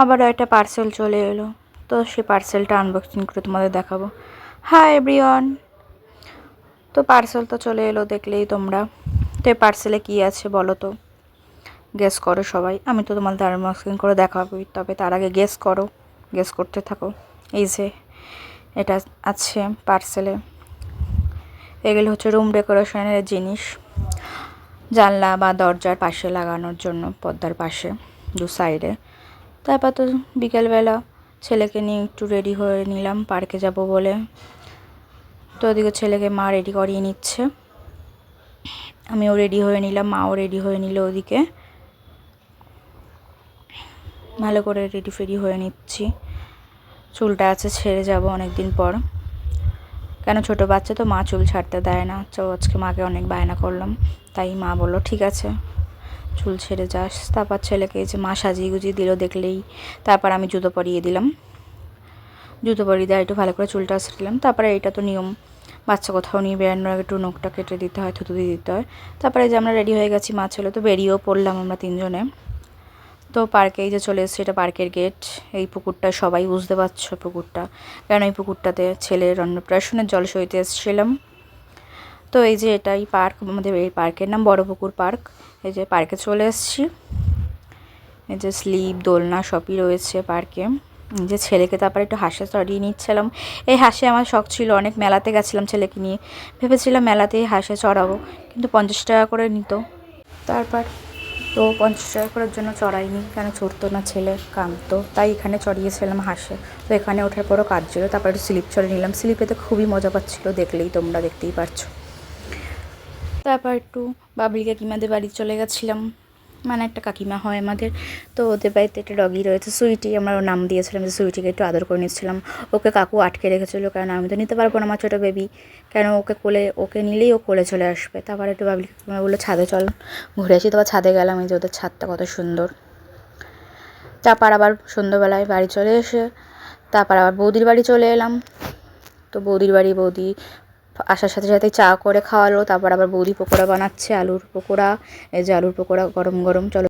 আবারও একটা পার্সেল চলে এলো, তো সেই পার্সেলটা আনবক্সিং করে তোমাদের দেখাবো। হাই এভরিওয়ান, তো পার্সেল তো চলে এলো, দেখলেই তোমরা। তো এই পার্সেলে কী আছে বলো তো, গেস করো সবাই। আমি তো তোমাদের আনবক্সিং করে দেখাবোই, তবে তার আগে গেস করো, গেস করতে থাকো। এই যে এটা আছে পার্সেলে, এগুলো হচ্ছে রুম ডেকোরেশনের জিনিস, জানলা বা দরজার পাশে লাগানোর জন্য, পর্দার পাশে দু সাইডে। তারপর তো বিকেলবেলা ছেলেকে নিয়ে একটু রেডি হয়ে নিলাম পার্কে যাব বলে। তো ওদিকে ছেলেকে মা রেডি করিয়ে নিচ্ছে, আমিও রেডি হয়ে নিলাম, মাও রেডি হয়ে নিল। ওদিকে ভালো করে রেডি ফেডি হয়ে নিচ্ছি, চুলটা আছে ছেড়ে যাব অনেক দিন পর, কেন ছোটো বাচ্চা তো মা চুল ছাড়তে দেয় না। তো আজকে মাকে অনেক বায়না করলাম, তাই মা বললো ঠিক আছে চুল ছেড়ে যাস। তারপর ছেলেকে যে মা সাজিয়ে গুজিয়ে দিল দেখলেই। তারপর আমি জুতো পরিয়ে দিলাম, জুতো পরিয়ে দিয়ে একটু ভালো করে চুলটা ছেড়লাম। তারপরে এটা তো নিয়ম, বাচ্চা কোথাও নিয়ে বেরানোর আগে একটু নখটা কেটে দিতে হয়, থুতু দিয়ে দিতে হয়। তারপরে যে আমরা রেডি হয়ে গেছি, মা ছেলে তো বেরিয়েও পড়লাম আমরা তিনজনে। তো পার্কে এই যে চলে এসেছে, এটা পার্কের গেট। এই পুকুরটা সবাই বুঝতে পারছো পুকুরটা, কারণ এই পুকুরটাতে ছেলের অন্নপ্রাশনের জল সইতে এসেছিলাম। তো এই যে এটাই পার্ক, আমাদের এই পার্কের নাম বড় পুকুর পার্ক। এই যে পার্কে চলে এসেছি, এই যে স্লিপ দোলনা সবই রয়েছে পার্কে। যে ছেলেকে তারপরে একটু হাঁসে চড়িয়ে নিচ্ছিলাম। এই হাঁসে আমার শখ ছিল, অনেক মেলাতে গেছিলাম ছেলেকে নিয়ে, ভেবেছিলাম মেলাতেই হাঁসে চড়াবো, কিন্তু 50 টাকা করে নিত। তারপর তো 50 টাকা করার জন্য চড়াইনি, কেন চড়তো না ছেলে, কাঁদতো, তাই এখানে চড়িয়েছিলাম হাঁসে। তো এখানে ওঠার পরও কাজ ছিল, তারপর একটু স্লিপ চড়ে নিলাম। স্লিপেতে খুবই মজা পাচ্ছিলো, দেখলেই তোমরা দেখতেই পারছো। তারপর একটু বাবলি কাকিমাদের বাড়ি চলে গেছিলাম, মানে একটা কাকিমা হয় আমাদের, তো ওদের বাড়িতে একটা ডগি রয়েছে সুইটি, আমরা ওর নাম দিয়েছিলাম যে সুইটিকে একটু আদর করে নিচ্ছিলাম। ওকে কাকু আটকে রেখেছিলো, কারণ আমি তো নিতে পারবো না, আমার ছোটো বেবি, কেন ওকে নিলেই ও কোলে চলে আসবে। তারপর একটু বাবলি কাকিমা বললো ছাদে চল ঘুরে আসি, তারপর ছাদে গেলাম। এই যে ওদের ছাদটা কত সুন্দর। তারপর আবার সন্ধ্যাবেলায় বাড়ি চলে এসে তারপর আবার বৌদির বাড়ি চলে এলাম। তো বৌদির বাড়ি বৌদি আসার সাথে সাথে চা করে খাওয়ালো, তারপর আবার বৌদি পকোড়া বানাচ্ছে, আলুর পকোড়া। এই যে আলুর পকোড়া গরম গরম, চলো